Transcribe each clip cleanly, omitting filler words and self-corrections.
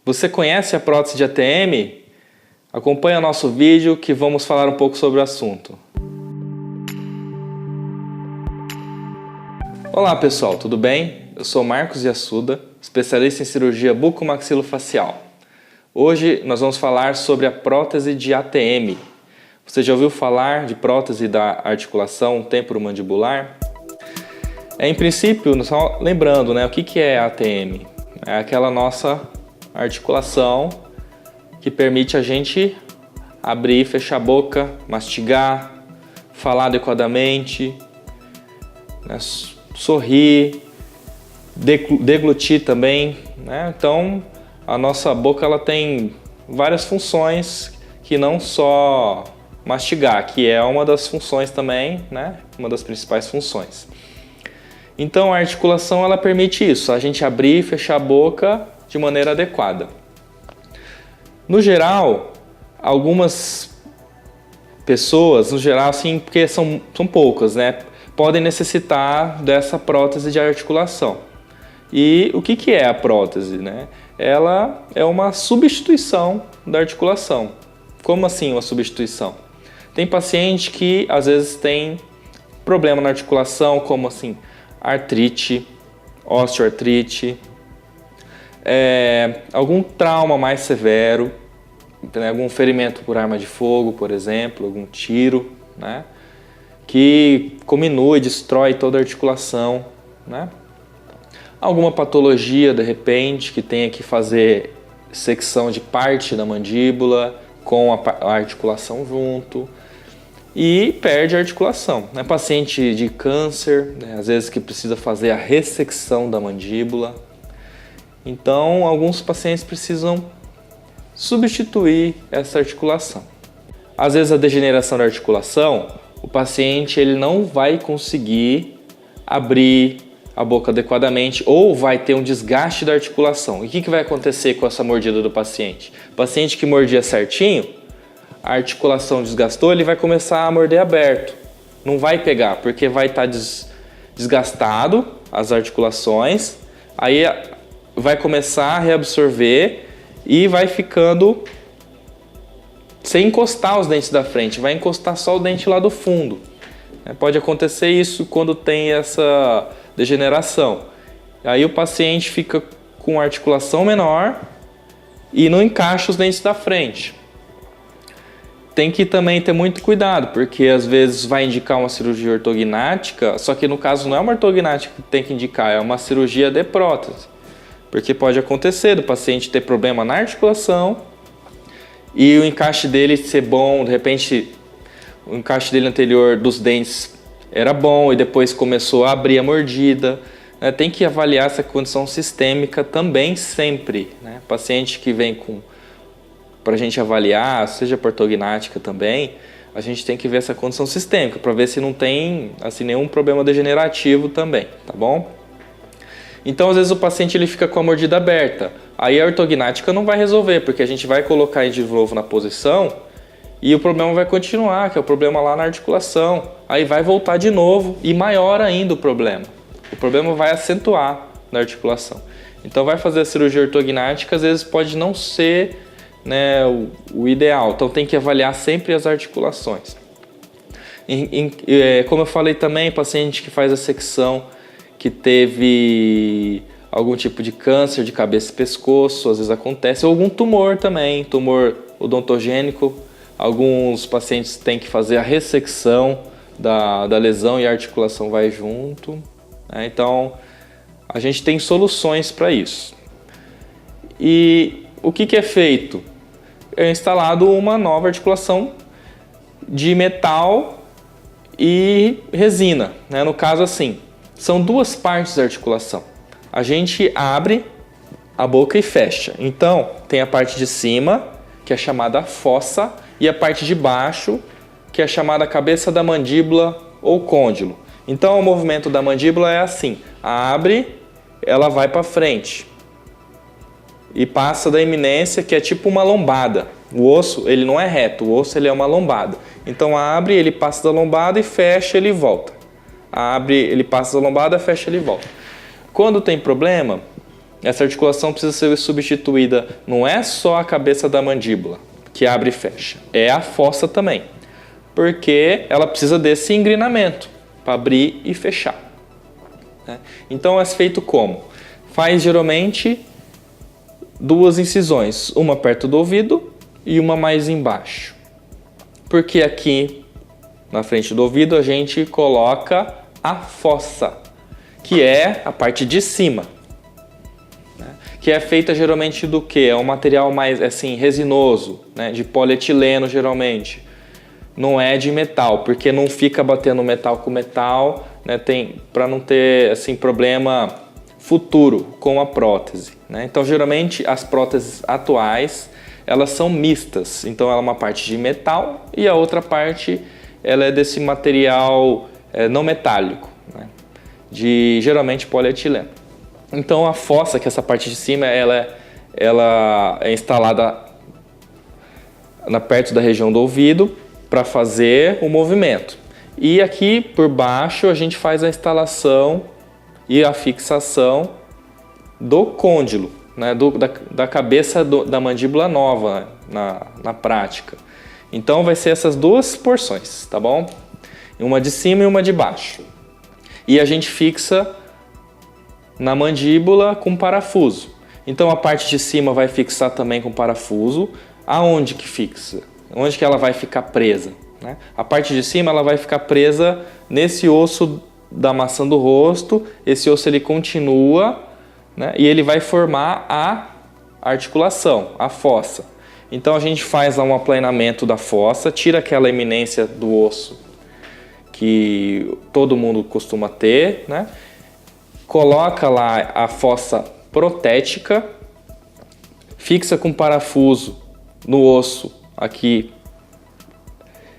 Você conhece a prótese de ATM? Acompanhe o nosso vídeo que vamos falar um pouco sobre o assunto. Olá pessoal, tudo bem? Eu sou Marcos Yasuda, especialista em cirurgia bucomaxilofacial. Hoje nós vamos falar sobre a prótese de ATM. Você já ouviu falar de prótese da articulação temporomandibular? Em princípio, só lembrando, o que é ATM? É aquela nossa articulação que permite a gente abrir e fechar a boca, mastigar, falar adequadamente, sorrir, deglutir também. Então, a nossa boca ela tem várias funções que não só mastigar, que é uma das funções também, uma das principais funções. Então, a articulação ela permite isso, a gente abrir e fechar a boca de maneira adequada. No geral, algumas pessoas, assim, porque são poucas, podem necessitar dessa prótese de articulação. E o que é a prótese? Ela é uma substituição da articulação. Como assim uma substituição? Tem paciente que às vezes tem problema na articulação, como assim, artrite, osteoartrite, algum trauma mais severo, algum ferimento por arma de fogo, por exemplo, algum tiro, que cominua e destrói toda a articulação, Alguma patologia, de repente, que tenha que fazer secção de parte da mandíbula com a articulação junto e perde a articulação. Paciente de câncer, às vezes que precisa fazer a ressecção da mandíbula. Então, alguns pacientes precisam substituir essa articulação. Às vezes a degeneração da articulação, o paciente ele não vai conseguir abrir a boca adequadamente ou vai ter um desgaste da articulação. E o que vai acontecer com essa mordida do paciente? O paciente que mordia certinho, a articulação desgastou, ele vai começar a morder aberto. Não vai pegar, porque vai estar desgastado as articulações, aí vai começar a reabsorver e vai ficando sem encostar os dentes da frente, vai encostar só o dente lá do fundo. Pode acontecer isso quando tem essa degeneração. Aí o paciente fica com a articulação menor e não encaixa os dentes da frente. Tem que também ter muito cuidado, porque às vezes vai indicar uma cirurgia ortognática, só que no caso não é uma ortognática que tem que indicar, é uma cirurgia de prótese. Porque pode acontecer do paciente ter problema na articulação e o encaixe dele ser bom, de repente o encaixe dele anterior dos dentes era bom e depois começou a abrir a mordida. Tem que avaliar essa condição sistêmica também sempre. Paciente que vem para a gente avaliar, seja ortognática também, a gente tem que ver essa condição sistêmica para ver se não tem nenhum problema degenerativo também, tá bom? Então, às vezes o paciente ele fica com a mordida aberta. Aí a ortognática não vai resolver, porque a gente vai colocar ele de novo na posição e o problema vai continuar, que é o problema lá na articulação. Aí vai voltar de novo e maior ainda o problema. O problema vai acentuar na articulação. Então, vai fazer a cirurgia ortognática, às vezes pode não ser o ideal. Então, tem que avaliar sempre as articulações. Como eu falei também, paciente que faz a secção que teve algum tipo de câncer de cabeça e pescoço, às vezes acontece, ou algum tumor também, tumor odontogênico. Alguns pacientes têm que fazer a ressecção da lesão e a articulação vai junto. Então, a gente tem soluções para isso. E o que é feito? É instalado uma nova articulação de metal e resina. No caso, assim, são duas partes da articulação. A gente abre a boca e fecha. Então, tem a parte de cima, que é chamada fossa, e a parte de baixo, que é chamada cabeça da mandíbula ou côndilo. Então, o movimento da mandíbula é assim: abre, ela vai para frente e passa da eminência, que é tipo uma lombada. O osso, ele não é reto, o osso ele é uma lombada. Então, abre, ele passa da lombada e fecha, ele volta. Abre, ele passa da lombada, fecha, ele volta. Quando tem problema, essa articulação precisa ser substituída, não é só a cabeça da mandíbula, que abre e fecha, é a fossa também, porque ela precisa desse engrenamento para abrir e fechar. Então é feito como? Faz geralmente 2 incisões, uma perto do ouvido e uma mais embaixo. Porque aqui na frente do ouvido a gente coloca a fossa, que é a parte de cima, que é feita geralmente do que? É um material mais assim resinoso, de polietileno geralmente. Não é de metal, porque não fica batendo metal com metal, para não ter assim problema futuro com a prótese. Então geralmente as próteses atuais elas são mistas, então ela é uma parte de metal e a outra parte ela é desse material não metálico, de geralmente polietileno. Então a fossa, que é essa parte de cima, ela é instalada perto da região do ouvido para fazer o movimento. E aqui por baixo a gente faz a instalação e a fixação do côndilo, da cabeça da mandíbula nova na prática. Então vai ser essas 2 porções, tá bom? Uma de cima e uma de baixo. E a gente fixa na mandíbula com parafuso. Então a parte de cima vai fixar também com parafuso. Aonde que fixa? Onde que ela vai ficar presa? A parte de cima ela vai ficar presa nesse osso da maçã do rosto. Esse osso ele continua, e ele vai formar a articulação, a fossa. Então a gente faz lá um aplanamento da fossa, tira aquela eminência do osso que todo mundo costuma ter, coloca lá a fossa protética, fixa com parafuso no osso aqui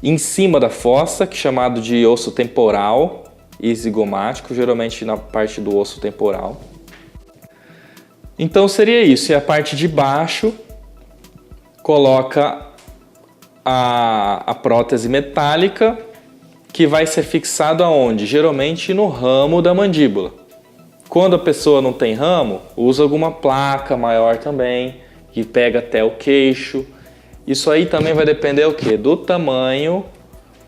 em cima da fossa, que é chamado de osso temporal e zigomático, geralmente na parte do osso temporal. Então seria isso, e a parte de baixo coloca a prótese metálica, que vai ser fixado aonde? Geralmente no ramo da mandíbula. Quando a pessoa não tem ramo, usa alguma placa maior também, que pega até o queixo. Isso aí também vai depender o quê? Do tamanho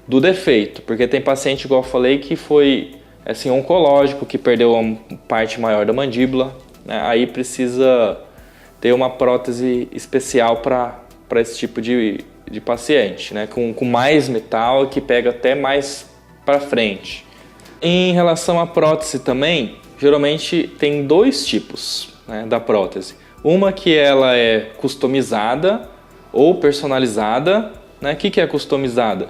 do defeito, porque tem paciente, igual eu falei, que foi assim, oncológico, que perdeu uma parte maior da mandíbula, aí precisa ter uma prótese especial para esse tipo de paciente, com mais metal, que pega até mais para frente. Em relação à prótese também, geralmente tem 2 tipos da prótese. Uma que ela é customizada ou personalizada. O que é customizada?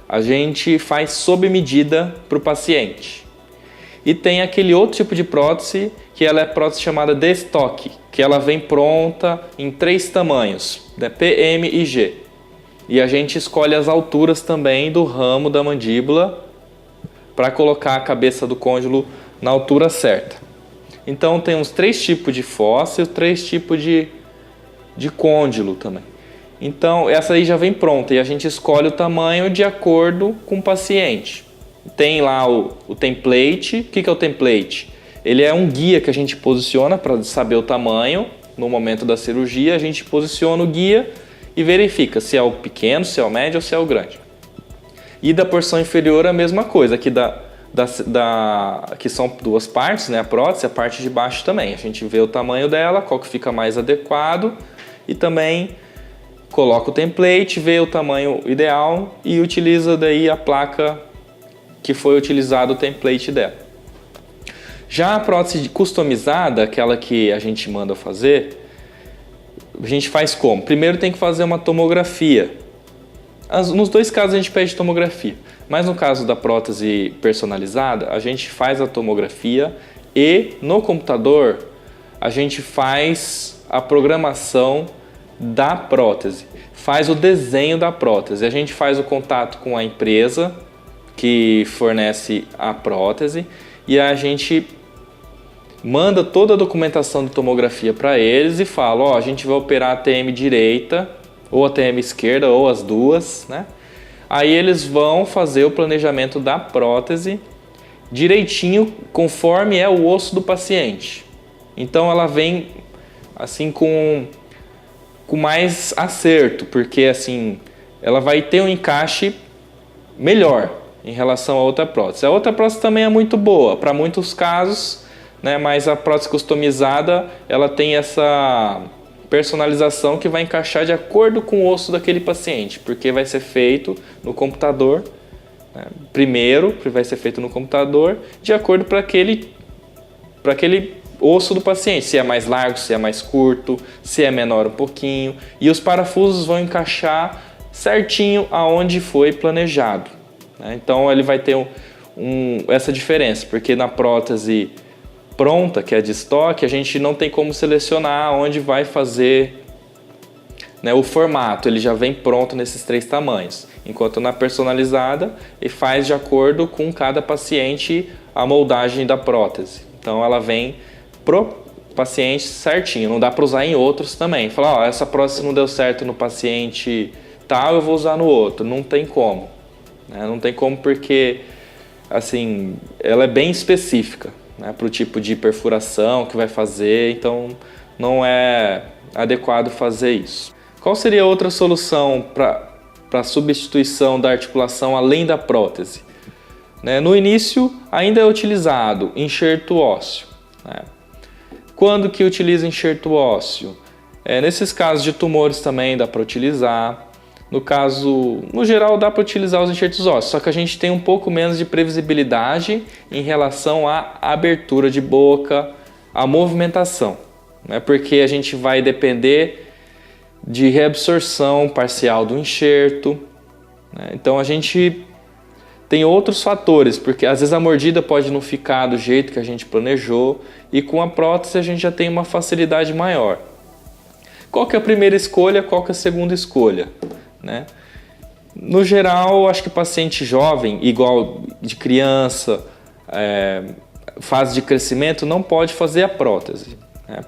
A gente faz sob medida para o paciente. E tem aquele outro tipo de prótese, que ela é prótese chamada de estoque, que ela vem pronta em 3 tamanhos, P, M e G. E a gente escolhe as alturas também do ramo da mandíbula para colocar a cabeça do côndilo na altura certa. Então tem uns 3 tipos de fossa e 3 tipos de côndilo também. Então essa aí já vem pronta e a gente escolhe o tamanho de acordo com o paciente. Tem lá o template. O que é o template? Ele é um guia que a gente posiciona para saber o tamanho. No momento da cirurgia a gente posiciona o guia e verifica se é o pequeno, se é o médio ou se é o grande. E da porção inferior a mesma coisa, aqui que são 2 partes, a prótese, a parte de baixo também. A gente vê o tamanho dela, qual que fica mais adequado e também coloca o template, vê o tamanho ideal e utiliza daí a placa que foi utilizado o template dela. Já a prótese customizada, aquela que a gente manda fazer, a gente faz como? Primeiro tem que fazer uma tomografia. Nos 2 casos a gente pede tomografia, mas no caso da prótese personalizada, a gente faz a tomografia e no computador a gente faz a programação da prótese, faz o desenho da prótese. A gente faz o contato com a empresa que fornece a prótese e a gente manda toda a documentação de tomografia para eles e fala, a gente vai operar a TM direita ou a TM esquerda ou as duas, Aí eles vão fazer o planejamento da prótese direitinho conforme é o osso do paciente. Então ela vem assim com mais acerto, porque assim ela vai ter um encaixe melhor em relação a outra prótese. A outra prótese também é muito boa para muitos casos, né? Mas a prótese customizada ela tem essa personalização que vai encaixar de acordo com o osso daquele paciente, porque vai ser feito no computador, né? Primeiro vai ser feito no computador de acordo para aquele osso do paciente, se é mais largo, se é mais curto, se é menor um pouquinho, e os parafusos vão encaixar certinho aonde foi planejado, né? Então ele vai ter essa diferença, porque na prótese pronta, que é de estoque, a gente não tem como selecionar onde vai fazer, né, o formato, ele já vem pronto nesses 3 tamanhos, enquanto na personalizada ele faz de acordo com cada paciente a moldagem da prótese. Então ela vem pro paciente certinho, não dá para usar em outros também. Falar, essa prótese não deu certo no paciente tal, eu vou usar no outro. Não tem como, né? Não tem como porque assim, ela é bem específica, né, para o tipo de perfuração que vai fazer, então não é adequado fazer isso. Qual seria outra solução para substituição da articulação além da prótese? Né, no início ainda é utilizado enxerto ósseo, né? Quando que utiliza enxerto ósseo? Nesses casos de tumores também dá para utilizar. No geral dá para utilizar os enxertos ósseos, só que a gente tem um pouco menos de previsibilidade em relação à abertura de boca, à movimentação, né? Porque a gente vai depender de reabsorção parcial do enxerto, né? Então a gente tem outros fatores, porque às vezes a mordida pode não ficar do jeito que a gente planejou, e com a prótese a gente já tem uma facilidade maior. Qual que é a primeira escolha, qual que é a segunda escolha, né? No geral, acho que paciente jovem, igual de criança, fase de crescimento, não pode fazer a prótese, né?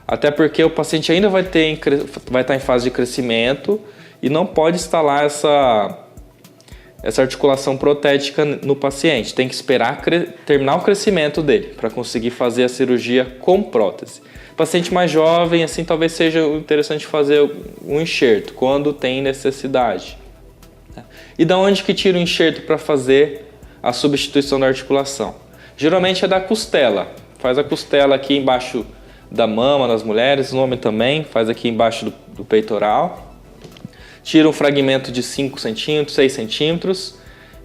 Até porque o paciente ainda vai estar em fase de crescimento e não pode instalar essa articulação protética no paciente. Tem que esperar terminar o crescimento dele para conseguir fazer a cirurgia com prótese. Paciente mais jovem, assim, talvez seja interessante fazer um enxerto quando tem necessidade. E da onde que tira o enxerto para fazer a substituição da articulação? Geralmente é da costela. Faz a costela aqui embaixo da mama nas mulheres, no homem também, faz aqui embaixo do peitoral. Tira um fragmento de 5 centímetros, 6 centímetros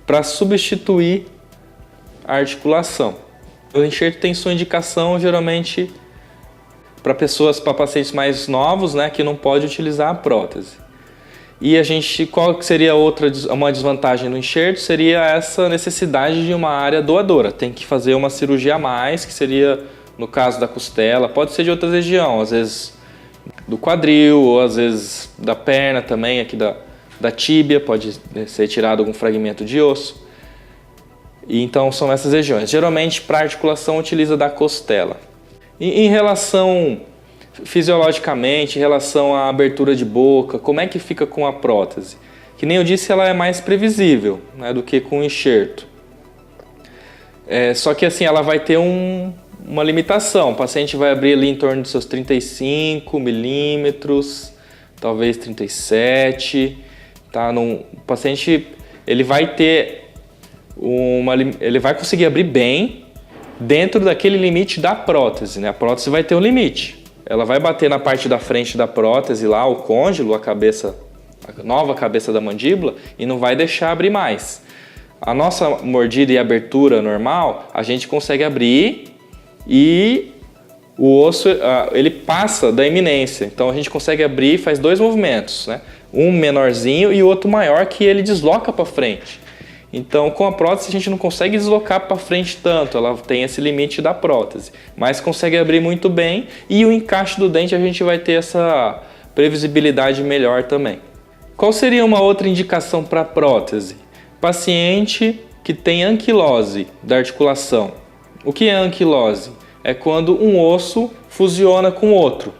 para substituir a articulação. O enxerto tem sua indicação geralmente para pacientes mais novos, né, que não pode utilizar a prótese. E qual que seria uma desvantagem do enxerto? Seria essa necessidade de uma área doadora. Tem que fazer uma cirurgia a mais, que seria no caso da costela, pode ser de outra região, às vezes do quadril, ou às vezes da perna também, aqui da tíbia, pode ser tirado algum fragmento de osso. E então são essas regiões. Geralmente para articulação utiliza da costela. Em relação fisiologicamente, em relação à abertura de boca, como é que fica com a prótese? Que nem eu disse, ela é mais previsível, né, do que com o enxerto. Só que assim, ela vai ter uma limitação. O paciente vai abrir ali em torno dos seus 35 milímetros, talvez 37. Tá? O paciente ele vai ter ele vai conseguir abrir bem dentro daquele limite da prótese, né? A prótese vai ter um limite. Ela vai bater na parte da frente da prótese lá, o côndilo, a nova cabeça da mandíbula, e não vai deixar abrir mais. A nossa mordida e abertura normal, a gente consegue abrir e o osso ele passa da eminência. Então a gente consegue abrir e faz 2 movimentos, né? Um menorzinho e o outro maior, que ele desloca para frente. Então, com a prótese, a gente não consegue deslocar para frente tanto, ela tem esse limite da prótese, mas consegue abrir muito bem, e o encaixe do dente a gente vai ter essa previsibilidade melhor também. Qual seria uma outra indicação para a prótese? Paciente que tem anquilose da articulação. O que é anquilose? É quando um osso fusiona com outro.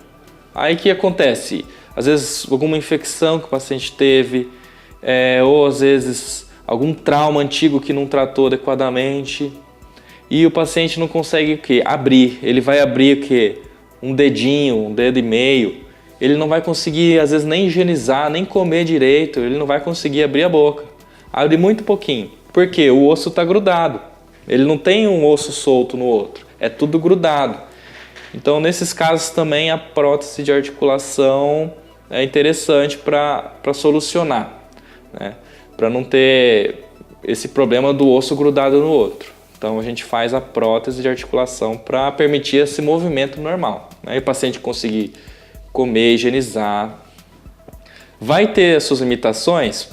Aí o que acontece? Às vezes alguma infecção que o paciente teve, ou às vezes algum trauma antigo que não tratou adequadamente, e o paciente não consegue o quê? Abrir. Ele vai abrir o quê? um dedinho, um dedo e meio, ele não vai conseguir, às vezes, nem higienizar, nem comer direito, ele não vai conseguir abrir a boca. Abre muito pouquinho. Por quê? O osso está grudado. Ele não tem um osso solto no outro. É tudo grudado. Então, nesses casos também, a prótese de articulação é interessante para solucionar, né? Para não ter esse problema do osso grudado no outro. Então, a gente faz a prótese de articulação para permitir esse movimento normal, né? E o paciente conseguir comer, higienizar. Vai ter as suas limitações?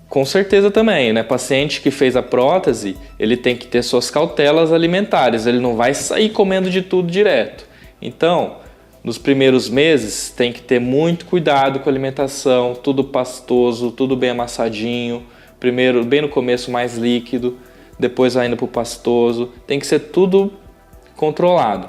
Com certeza também, né? Paciente que fez a prótese, ele tem que ter suas cautelas alimentares, ele não vai sair comendo de tudo direto. Então, nos primeiros meses, tem que ter muito cuidado com a alimentação, tudo pastoso, tudo bem amassadinho. Primeiro, bem no começo, mais líquido, depois vai indo para o pastoso. Tem que ser tudo controlado.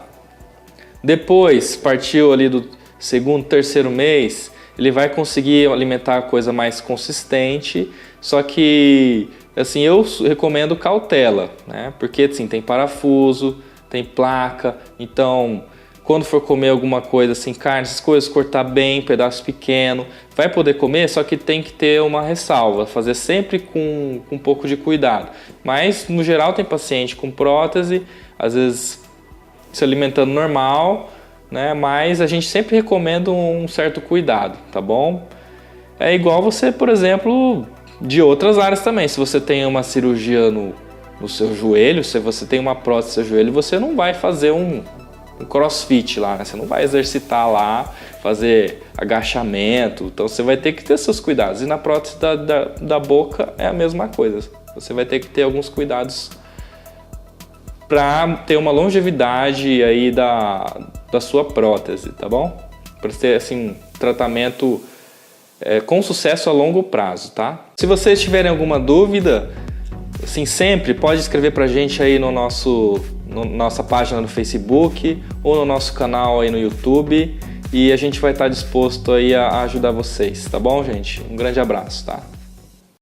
Depois, partiu ali do segundo, terceiro mês, ele vai conseguir alimentar a coisa mais consistente, só que, assim, eu recomendo cautela, né? Porque, assim, tem parafuso, tem placa, então, quando for comer alguma coisa, assim, carne, essas coisas, cortar bem, pedaço pequeno, vai poder comer, só que tem que ter uma ressalva, fazer sempre com um pouco de cuidado. Mas, no geral, tem paciente com prótese, às vezes se alimentando normal, né? Mas a gente sempre recomenda um certo cuidado, tá bom? É igual você, por exemplo, de outras áreas também. Se você tem uma cirurgia no seu joelho, se você tem uma prótese no seu joelho, você não vai fazer um crossfit lá, né? Você não vai exercitar lá, fazer agachamento. Então você vai ter que ter seus cuidados. E na prótese da boca é a mesma coisa. Você vai ter que ter alguns cuidados para ter uma longevidade aí da sua prótese, tá bom? Para ter, assim, tratamento com sucesso a longo prazo, tá? Se vocês tiverem alguma dúvida, assim, sempre pode escrever pra gente aí nossa página no Facebook ou no nosso canal aí no YouTube, e a gente vai estar disposto aí a ajudar vocês, tá bom, gente? Um grande abraço, tá?